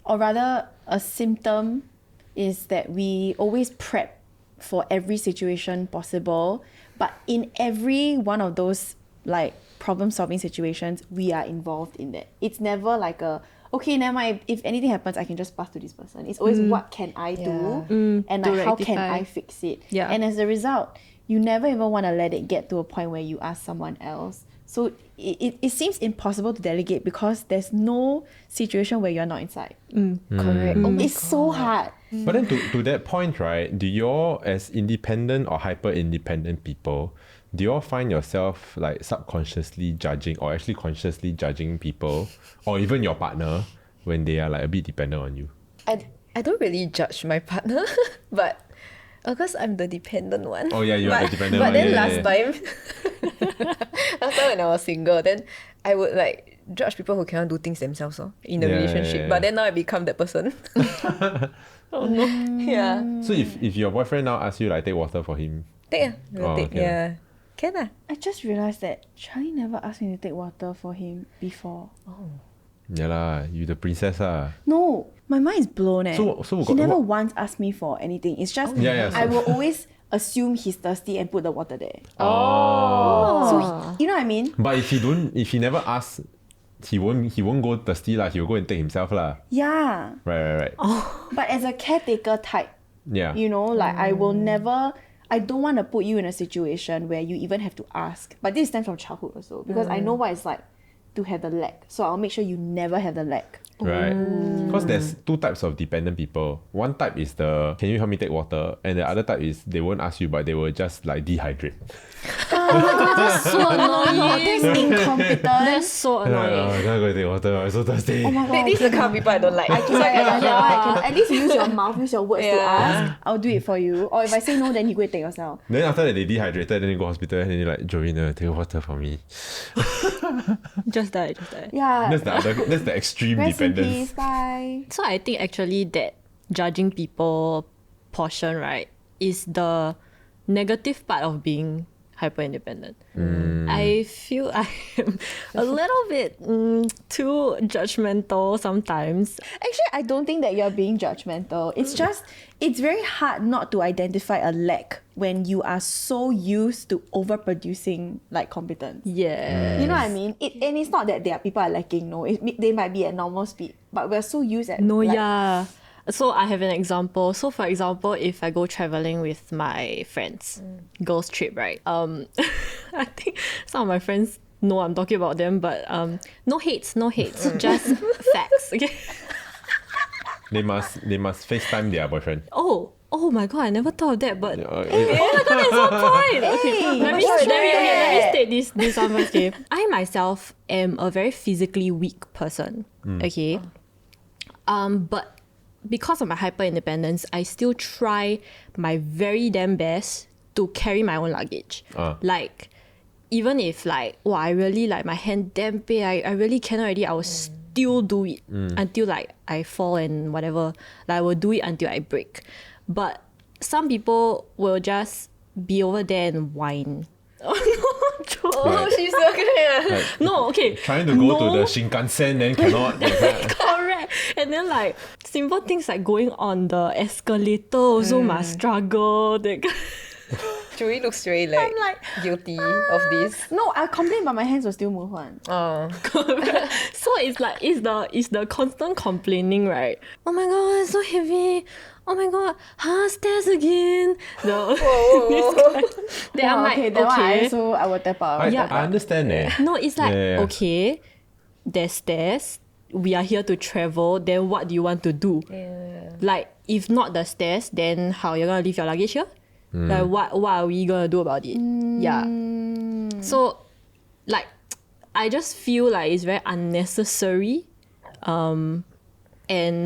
or rather a symptom is that we always prep for every situation possible, but in every one of those like problem solving situations, we are involved in that. It's never like okay, never mind, if anything happens, I can just pass to this person. It's always what can I do and like how can I fix it. Yeah. And as a result, you never even want to let it get to a point where you ask someone else. So it seems impossible to delegate because there's no situation where you're not inside. Correct. Oh my It's so hard. But then to that point, right, do you all as independent or hyper independent people, do you all find yourself like subconsciously judging or actually consciously judging people or even your partner when they are like a bit dependent on you? I don't really judge my partner, but because I'm the dependent one. Oh yeah, you are the dependent but one. then Yeah, last time when I was single, then I would like judge people who cannot do things themselves in the relationship. Yeah. But then now I become that person. Oh no. Yeah. So if your boyfriend now asks you like take water for him, Yeah. Can lah. I just realized that Charlie never asked me to take water for him before. yeah lah, you the princess lah. No, my mind is blown. So he never once asked me for anything. It's just I will always assume he's thirsty and put the water there. So you know what I mean? But if he never asks, he won't go thirsty lah. He will go and take himself lah. Yeah. Right. But as a caretaker type, Yeah. You know, like I don't want to put you in a situation where you even have to ask. But this stems from childhood also, because I know what it's like to have the lack. So I'll make sure you never have the lack. Right. Because there's two types of dependent people. One type is the can you help me take water? And the other type is they won't ask you, but they will just like dehydrate. That's so annoying. That's incompetent. That's so annoying. I gotta go take water. I'm so thirsty. Oh my god. These are the kind of people I don't like. At least use your mouth, use your words to ask. I'll do it for you. Or if I say no, then you go and take yourself. Then after that they dehydrated, then they go hospital and then they're like, Joanna, take water for me. Just that. Yeah. That's the extreme Rest in dependence. peace. Bye. So I think actually that judging people portion, right, is the negative part of being hyper independent. I feel I am a little bit too judgmental sometimes. Actually, I don't think that you're being judgmental. It's just, it's very hard not to identify a lack when you are so used to overproducing like competence. Yeah. You know what I mean? And it's not that there are people are lacking. No, they might be at normal speed, but we're so used at Yeah. So I have an example. So for example, if I go traveling with my friends, girls trip, right? I think some of my friends know I'm talking about them, but no hates, just facts. Okay. They must FaceTime their boyfriend. Oh my god, I never thought of that, but Oh that's one point. Okay, let me state this one first. Okay, I myself am a very physically weak person. Okay, but because of my hyper independence, I still try my very damn best to carry my own luggage. Like, even if like, I really like my hand damn pain, I really cannot already, I will still do it until like I fall and whatever. Like, I will do it until I break. But some people will just be over there and whine. Oh, she's so good. Like, No, okay. trying to go to the Shinkansen then cannot. Correct. And then like simple things like going on the escalator also must struggle. Joey looks very like guilty of this. No, I complain, but my hands will still move on. Oh. So it's like it's the constant complaining, right? Oh my god, it's so heavy. Oh my god, stairs again. No. Then I'm like, okay, that one so I will tap out. I understand No, it's like, Yeah. okay, there's stairs. We are here to travel. Then what do you want to do? Yeah. Like, if not the stairs, then how you're gonna leave your luggage here? Like, what are we gonna do about it? Yeah. So, like, I just feel like it's very unnecessary. And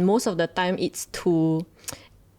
most of the time it's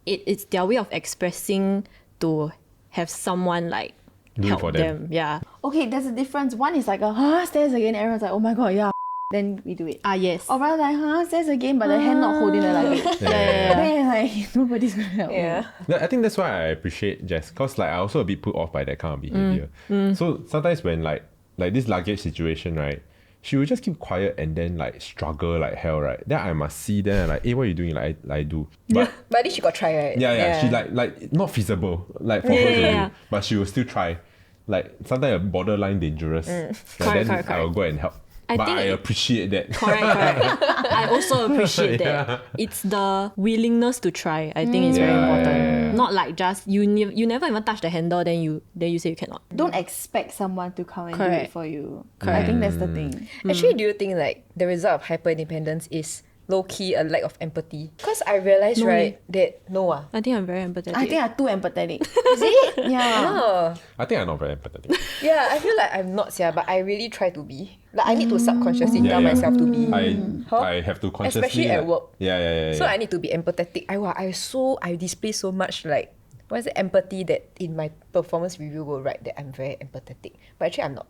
it's their way of expressing to have someone like Do it help for them. them. Yeah. Okay, there's a difference. One is like stairs again. Everyone's like, oh my god, yeah. Then we do it. Yes. Or rather like, stairs again, but the hand not holding the luggage. Yeah. Then like nobody's gonna help. Yeah. I think that's why I appreciate Jess, because like I also a bit put off by that kind of behavior. So sometimes when like this luggage situation, right, she will just keep quiet and then like struggle like hell, right? Then I must see, then I'm like, hey, what are you doing? Like I do. But But at least she got try, right? yeah, she like not feasible like for her to do, but she will still try. Like sometimes borderline dangerous. And then Correct. I will go and help. I But think I appreciate that. Correct. I also appreciate that. It's the willingness to try. I think it's very important. Yeah. Not like just you never even touch the handle, then you say you cannot. Don't expect someone to come and do Correct. it for you. I think that's the thing. Actually, do you think like the result of hyper independence is low key a lack of empathy? Because I realized, right, that I think I'm very empathetic. I think I'm too empathetic. is it? Yeah. Oh. I think I'm not very empathetic. Yeah, I feel like I'm not, but I really try to be. Like, I need to subconsciously tell myself to be. I have to consciously. Especially at work. Yeah. So I need to be empathetic. I display so much like what is it, empathy, that in my performance review will write that I'm very empathetic. But actually I'm not.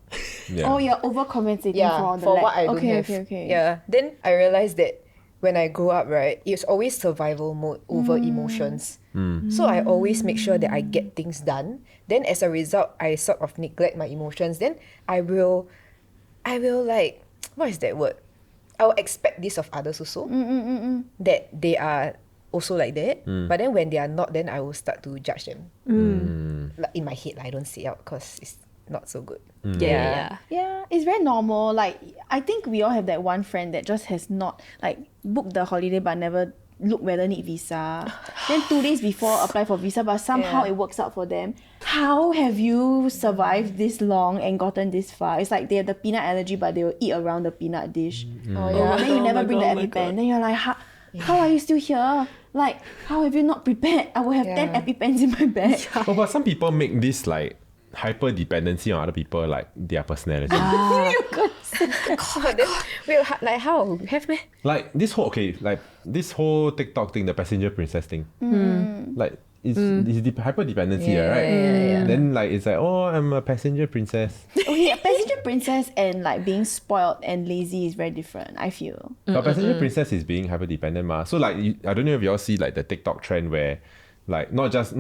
Yeah. Oh, you're overcompensating for the for lack. what I don't have. Okay. Yeah. Then I realized that when I grow up, right, it's always survival mode over emotions. So I always make sure that I get things done. Then as a result, I sort of neglect my emotions. Then I will like, what is that word? I will expect this of others also. That they are also like that. But then when they are not, then I will start to judge them. Like in my head, I don't say out because it's not so good. Yeah. Yeah, it's very normal. Like, I think we all have that one friend that just has not like booked the holiday but never look whether need visa. Then 2 days before apply for visa, but somehow it works out for them. How have you survived this long and gotten this far? It's like they have the peanut allergy, but they will eat around the peanut dish. Then you never bring the EpiPen. Then you're like, how are you still here? Like, how have you not prepared? I will have 10 EpiPens in my bag. Oh, but some people make this like hyper dependency on other people like their personality. God, then, wait, like how? Have me? Like this whole this whole TikTok thing, the passenger princess thing. Like it's hyper dependency, right? Then like it's like, oh, I'm a passenger princess. Okay, a passenger princess and like being spoiled and lazy is very different, I feel. But passenger princess is being hyper dependent, ma. So like I don't know if you all see like the TikTok trend where like not just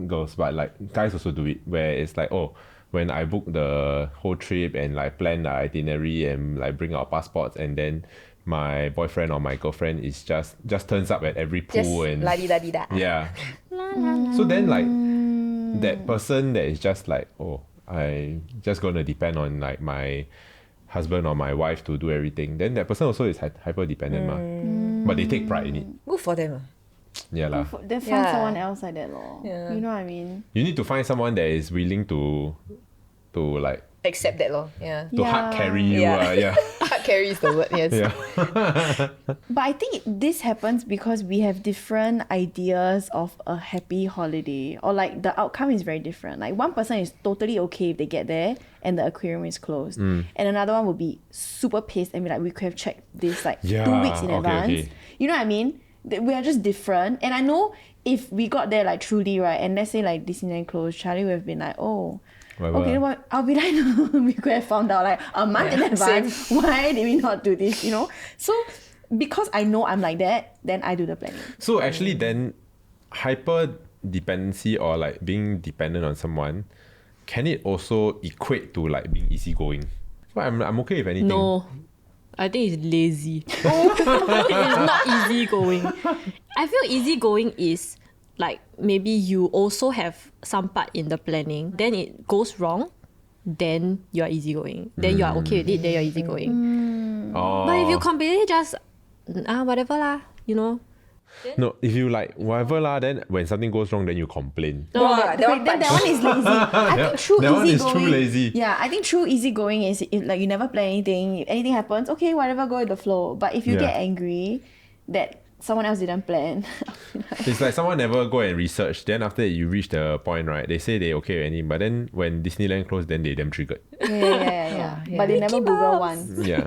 girls but like guys also do it, where it's like, oh, when I book the whole trip and like plan the itinerary and like bring our passports, and then my boyfriend or my girlfriend is just turns up at every pool and la-di-da-di-da. yeah. So then like that person that is just like, oh, I just gonna depend on like my husband or my wife to do everything, then that person also is hyper dependent, ma. But they take pride in it. Good for them. Yeah lah. Then find someone else like that, lor. Yeah. You know what I mean? You need to find someone that is willing to like Accept that, lor. Yeah. to hard carry you. Yeah. Hard carry is the word, yes. Yeah. But I think this happens because we have different ideas of a happy holiday, or like the outcome is very different. Like one person is totally okay if they get there and the aquarium is closed, and another one will be super pissed and be like, we could have checked this like 2 weeks in advance. Okay. You know what I mean? We are just different. And I know if we got there like truly, right, and let's say like Disneyland closed, Charlie would have been like, oh, okay, well, I'll be like, we could have found out like a month in advance. Why did we not do this, you know? So because I know I'm like that, then I do the planning. So actually then hyper dependency or like being dependent on someone, can it also equate to like being easygoing? So I'm okay with anything. No. I think it's lazy. It's not easygoing. I feel easygoing is like maybe you also have some part in the planning, then it goes wrong, then you are easygoing. Then you are okay with it, then you're easygoing. Oh. But if you completely just whatever lah, you know. No, if you like whatever lah, then when something goes wrong, then you complain. That one is lazy. I think true that one is easygoing. true lazy. Yeah, I think true easygoing is if like you never plan anything, if anything happens, okay, whatever, go with the flow. But if you get angry that someone else didn't plan, it's like someone never go and research. Then after you reach the point, right? They say they okay with anything, but then when Disneyland closed, then they damn triggered. Yeah. But they never Google one. Yeah.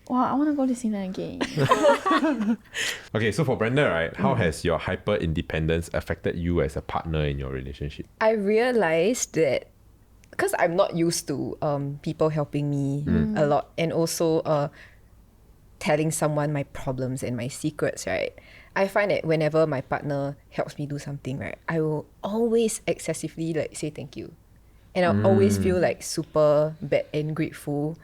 Wow, I want to go to Disneyland again. Okay, so for Brenda, right, how has your hyper independence affected you as a partner in your relationship? I realized that because I'm not used to people helping me a lot, and also telling someone my problems and my secrets, right? I find that whenever my partner helps me do something, right, I will always excessively like say thank you. And I'll always feel like super bad and grateful.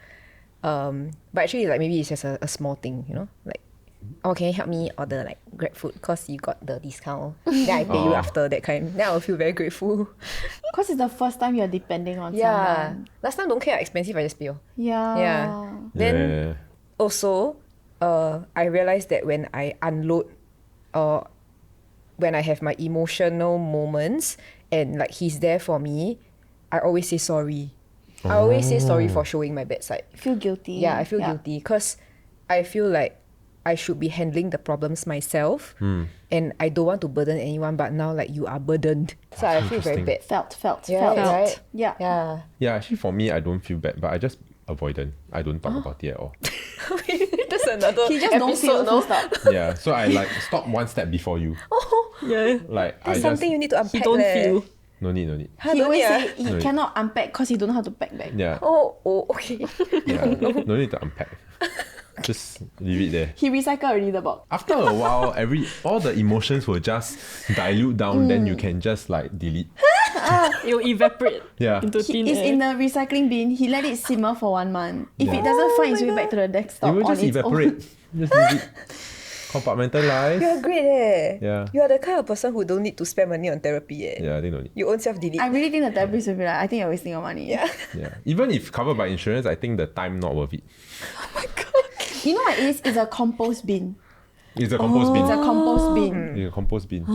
But actually like maybe it's just a small thing, you know? Like, oh, can you help me order like Grab food because you got the discount? Then I pay you after that kind. Then I'll feel very grateful. Because it's the first time you're depending on Yeah. someone. Last time don't care how expensive, I just pay. Yeah. Then also, I realized that when I unload or when I have my emotional moments and like he's there for me, I always say sorry. I always say sorry for showing my bad side. Feel guilty. Yeah, I feel guilty because I feel like I should be handling the problems myself and I don't want to burden anyone, but now like you are burdened. So I feel very bad. Felt. Yeah, right? Yeah. Yeah, actually for me, I don't feel bad, but I just avoidant. I don't talk about it at all. That's another He just don't feel episode, no? stop. Yeah, so I like stop one step before you. Yeah. Like That's I something just you need to unpack. He don't feel. no need. He always say Yeah. he cannot unpack because he don't know how to pack back. Yeah. Oh, okay. Yeah. No need to unpack. Just leave it there. He recycle already the box. After a while, all the emotions will just dilute down. Then you can just like delete. It will evaporate Yeah. into thin It's air. in the recycling bin. He let it simmer for 1 month. If it doesn't find its way back to the desktop It will on just its evaporate. own. Just leave it. Compartmentalize. You're great eh. Yeah. You are the kind of person who don't need to spend money on therapy eh. Yeah, I think no need. You own self delete. I really think the therapist will be like, I think you're wasting your money. Yeah. Yeah. Even if covered by insurance, I think the time not worth it. You know what it is? It's a compost bin. It's a compost bin. It's a compost bin. It's a compost bin.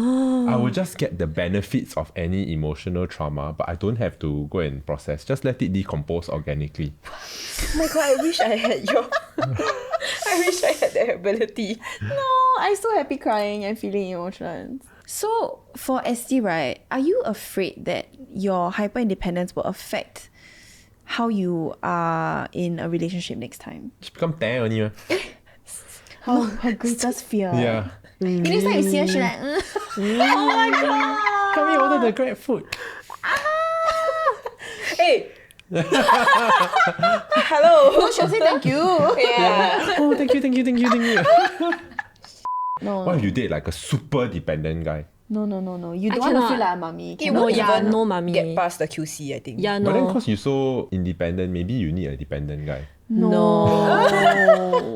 I will just get the benefits of any emotional trauma, but I don't have to go and process. Just let it decompose organically. Oh my god, I wish I had your... I wish I had that ability. No, I'm so happy crying and feeling emotions. So for Estee, right, are you afraid that your hyper independence will affect how you are in a relationship next time? She become 10 only. Her greatest fear. Yeah. Next time you see her, she's like, oh my god. Can we order the Grab food? Hey! Hello! No, she'll say thank you. Yeah. Oh, thank you. No, What if you date like a super dependent guy? no. You I don't want to cannot. feel like a mommy. It Cannot. won't yeah, even no mummy. get past the QC, I think. Yeah, But then no. because you're so independent, maybe you need a dependent guy. No.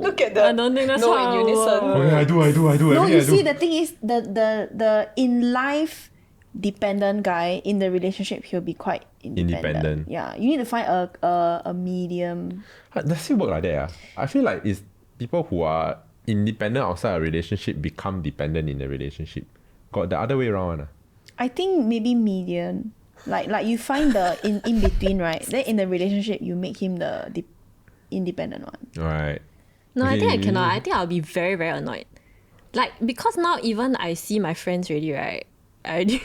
Look at the... I don't think that's no how in it unison. works. Okay, I do. No, Everything you I see, do. the thing is, the in life dependent guy, in the relationship, he'll be quite independent. Independent. Yeah, you need to find a medium. Does it work like that? I feel like it's people who are independent outside a relationship become dependent in a relationship. Got the other way around. I think maybe medium. Like you find the in between, right? Then in the relationship, you make him the independent one. Right. No, I think I Okay. cannot. I think I'll be very, very annoyed. Like, because now even I see my friends already, right? I already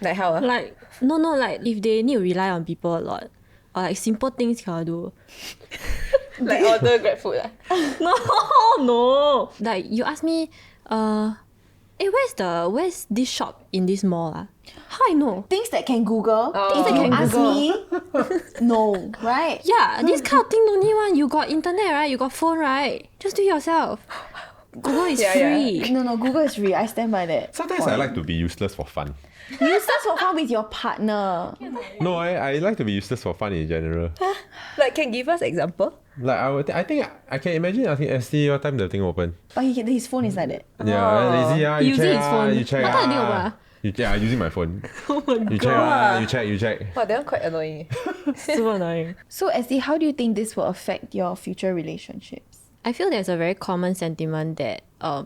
Like how? like, like if they need to rely on people a lot, or like simple things cannot do. Like order Grab food. No. Like you ask me, where's this shop in this mall? How I know? Things that can Google. Things that Can can ask Google. me. No, right? Yeah, this kind of thing no need one. You got internet, right? You got phone, right? Just do it yourself. Google is Yeah, yeah. free. No, Google is free. I stand by that. Sometimes I like to be useless for fun. Useless for fun with your partner. No, I like to be useless for fun in general. Like, can give us example? Like I think I can imagine asking Estee what time the thing open. But his phone is like that. Yeah, lazy He you using check his phone. you check What time the thing open Yeah, using my phone. Oh my You god. check you check. Wow, that one quite annoying. Super annoying. So, Estee, how do you think this will affect your future relationships? I feel there's a very common sentiment that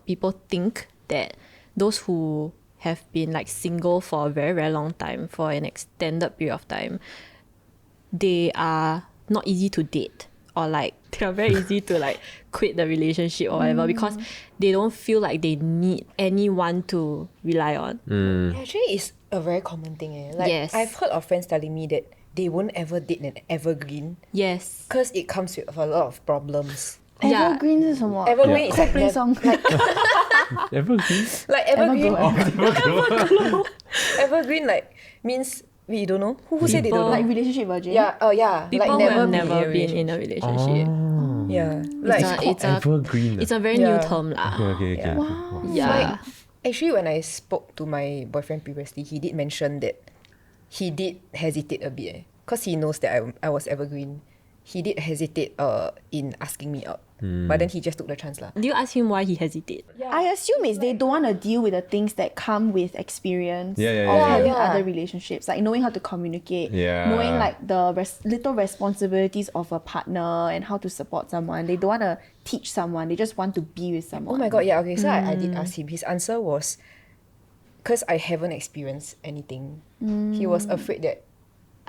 people think that those who have been like single for a very, very long time, for an extended period of time, they are not easy to date, or like they are very easy to like quit the relationship or whatever because they don't feel like they need anyone to rely on. Actually, it's a very common thing. Like, Yes. I've heard of friends telling me that they won't ever date an evergreen Yes. because it comes with a lot of problems. Yeah. Evergreen 是什么？ Evergreen is like, Coldplay song. Evergreen? like evergreen. Everglow. Evergreen like means we don't know. Who said they don't know? Like relationship virgin. Yeah, yeah. People like who never have been never in a been in a relationship. Yeah. Like It's a Evergreen. It's a very Yeah. new term lah. Okay. Yeah. Wow. Yeah. actually, when I spoke to my boyfriend previously, he did mention that he did hesitate a bit because he knows that I was evergreen. He did hesitate in asking me out, but then he just took the chance lah. Do you ask him why he hesitated? I assume it's they don't want to deal with the things that come with experience Yeah, of having yeah. other relationships, like knowing how to communicate, Yeah. knowing like the little responsibilities of a partner and how to support someone. They don't want to teach someone; they just want to be with someone. Oh my god, yeah, okay. So I did ask him. His answer was, because I haven't experienced anything. He was afraid that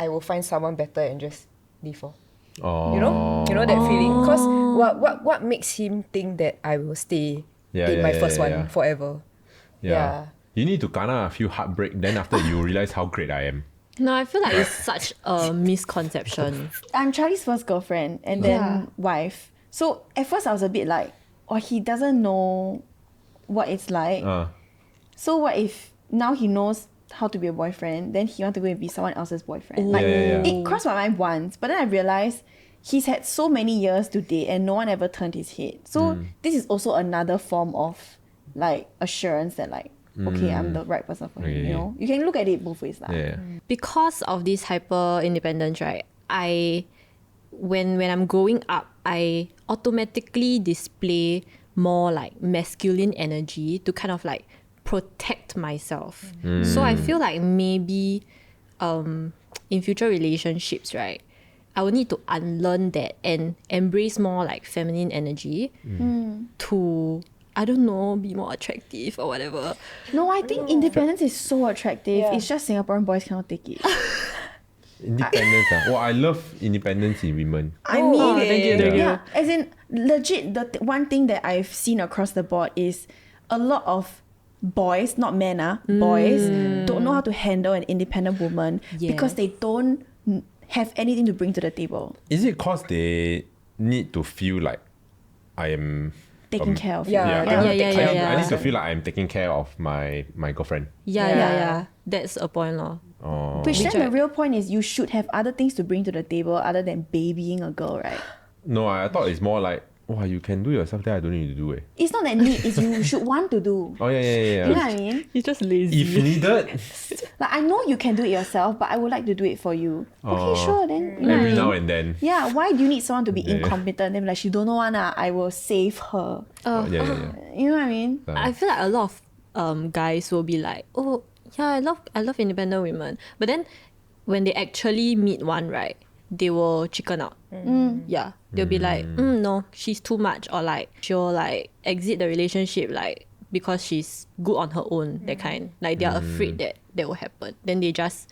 I will find someone better and just leave off. Oh. You know that feeling. Because what makes him think that I will stay in my first one forever? Yeah. You need to garner a few heartbreak, then after you realize how great I am. No, I feel like it's such a misconception. I'm Charlie's first girlfriend and then wife. So at first I was a bit like, oh, he doesn't know what it's like. So what if now he knows how to be a boyfriend, then he wants to go and be someone else's boyfriend? Like it crossed my mind once, but then I realized he's had so many years to date and no one ever turned his head. So this is also another form of like assurance that like, okay, I'm the right person for him. You know, you can look at it both ways lah. Yeah. Because of this hyper independence, right? When I'm growing up, I automatically display more like masculine energy to kind of like protect myself. So I feel like maybe in future relationships, right, I will need to unlearn that and embrace more like feminine energy to I don't know, be more attractive or whatever. No, I think independence is so attractive. Yeah. It's just Singaporean boys cannot take it. Independence. Well, I love independence in women. I mean, thank you. yeah, as in legit, one thing that I've seen across the board is a lot of boys, not men, boys don't know how to handle an independent woman because they don't have anything to bring to the table. Is it because they need to feel like I am Taking care of yeah, you. I need to feel like I'm taking care of my girlfriend. Yeah. That's a point, lor. Oh. Which then the real point is you should have other things to bring to the table other than babying a girl, right? No, I thought it's more like, wow, you can do yourself, then I don't need to do it. It's not that need, it's you should want to do. Oh, yeah. You know what I mean? You're just lazy. If needed, Like, I know you can do it yourself, but I would like to do it for you. Okay, sure, then. You know every what I now mean? and then. Yeah, why do you need someone to be incompetent? Then be like, she don't know one, I will save her. Yeah. You know what I mean? I feel like a lot of guys will be like, oh yeah, I love independent women. But then when they actually meet one, right, they will chicken out. Yeah, they'll be like, no, she's too much, or like she'll like exit the relationship like because she's good on her own, that kind. Like they are afraid that will happen. Then they just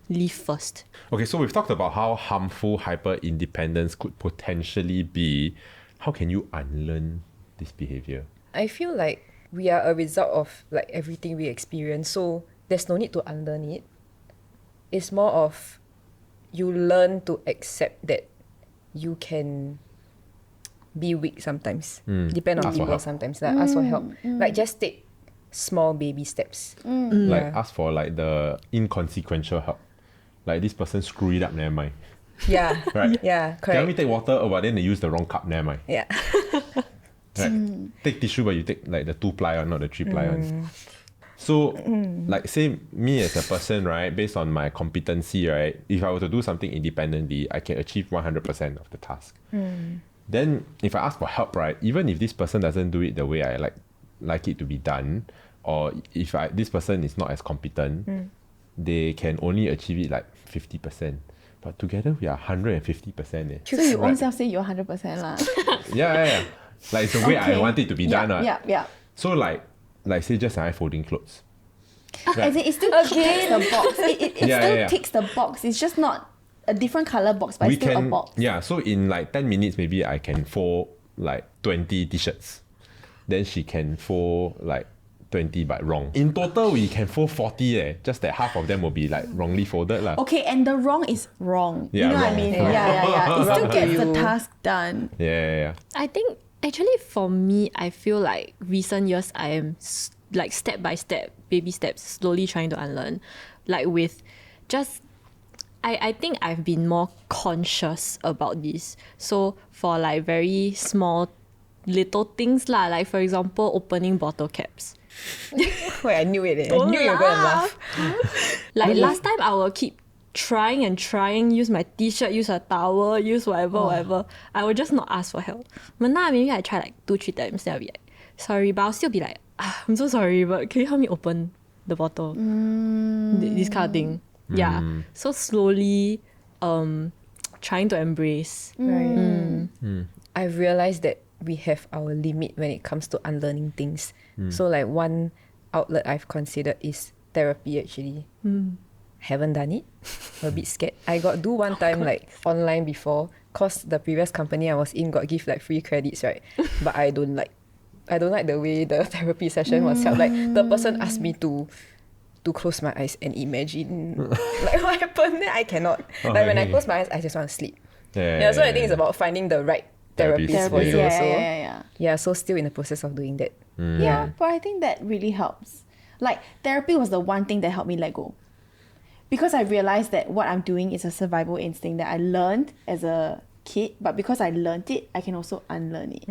leave first. Okay, so we've talked about how harmful hyper independence could potentially be. How can you unlearn this behavior? I feel like we are a result of like everything we experience, so there's no need to unlearn it. It's more of you learn to accept that you can be weak sometimes. Depend on Ask for people help. sometimes. Like ask for help. Like just take small baby steps. Like ask for like the inconsequential help. Like this person screwed it up, never mind. Yeah. Right? Yeah, Can correct. we take water? Oh, but then they use the wrong cup, never mind. Yeah. Right? Take tissue, but you take like the 2-ply one, not the 3-ply one. So, like say me as a person, right, based on my competency, right, if I were to do something independently, I can achieve 100% of the task. Then if I ask for help, right, even if this person doesn't do it the way I like it to be done, or if this person is not as competent, they can only achieve it like 50%. But together we are 150%. Eh. So you own self say you're 100% lah. Yeah. Like it's the way I want it to be done. Yeah. So like say just I folding clothes. As in, it still ticks the box. It still ticks the box. It's just not a different color box, but it's still a box. Yeah, so in like 10 minutes maybe I can fold like 20 t-shirts. Then she can fold like 20 but wrong. In total we can fold 40 just that half of them will be like wrongly folded lah. Okay, and the wrong is wrong. Yeah, you know what I wrong. mean? Yeah. Yeah. It still Wrong gets to the you. task done. Yeah. I think actually for me, I feel like recent years I am like step by step, baby steps, slowly trying to unlearn. Like with just, I think I've been more conscious about this. So for like very small little things lah, like for example, opening bottle caps. Wait, I knew it. I knew you were gonna laugh. Like last time I will keep trying, use my t-shirt, use a towel, use whatever. I will just not ask for help. But now maybe I try like 2-3 times, then I'll be like, sorry, but I'll still be like, I'm so sorry, but can you help me open the bottle? This kind of thing. Yeah. So slowly trying to embrace. Right. I've realized that we have our limit when it comes to unlearning things. So like one outlet I've considered is therapy actually. Haven't done it. I'm a bit scared. I got do one time like online before, cause the previous company I was in got give like free credits, right? But I don't like the way the therapy session was held. Like the person asked me to close my eyes and imagine like what happened. Then I cannot. Like when I close my eyes, I just want to sleep. Yeah, so I think it's about finding the right therapist for you also. Yeah, so still in the process of doing that. Yeah, but I think that really helps. Like therapy was the one thing that helped me let go. Because I realized that what I'm doing is a survival instinct that I learned as a kid, but because I learned it, I can also unlearn it.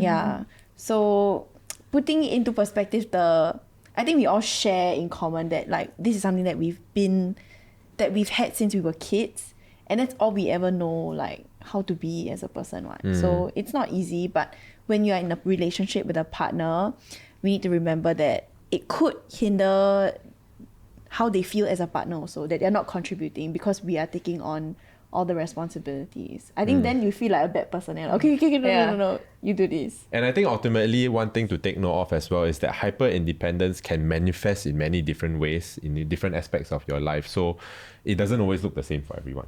Yeah. So putting it into perspective, I think we all share in common that like this is something that we've had since we were kids, and that's all we ever know like how to be as a person, right? So it's not easy, but when you're in a relationship with a partner, we need to remember that it could hinder how they feel as a partner also, that they're not contributing because we are taking on all the responsibilities. I think then you feel like a bad person. And okay, no, you do this. And I think ultimately one thing to take note of as well is that hyper independence can manifest in many different ways in different aspects of your life. So it doesn't always look the same for everyone.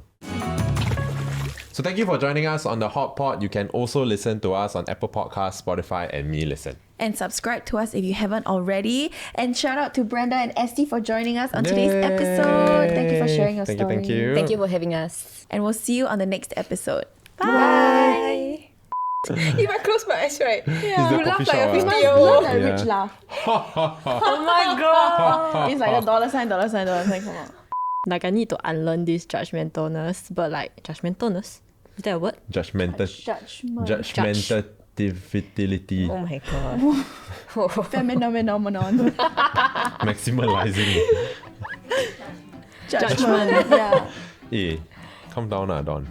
So thank you for joining us on the Hot Pot. You can also listen to us on Apple Podcasts, Spotify, and Me Listen. And subscribe to us if you haven't already. And shout out to Brenda and Estee for joining us on today's episode. Thank you for sharing your story. Thank you. Thank you for having us. And we'll see you on the next episode. Bye. If I close my eyes, right? Yeah. You laugh coffee like a shop, 50-year-old. Not a rich laugh. Oh my god. It's like a $, $. Come on. Like I need to unlearn this judgmentalness, but like judgmentalness? Is that a word? Judgmentality. Oh my god. Phenomenon. Maximalizing. Judgment. Yeah. Hey, calm down, Don.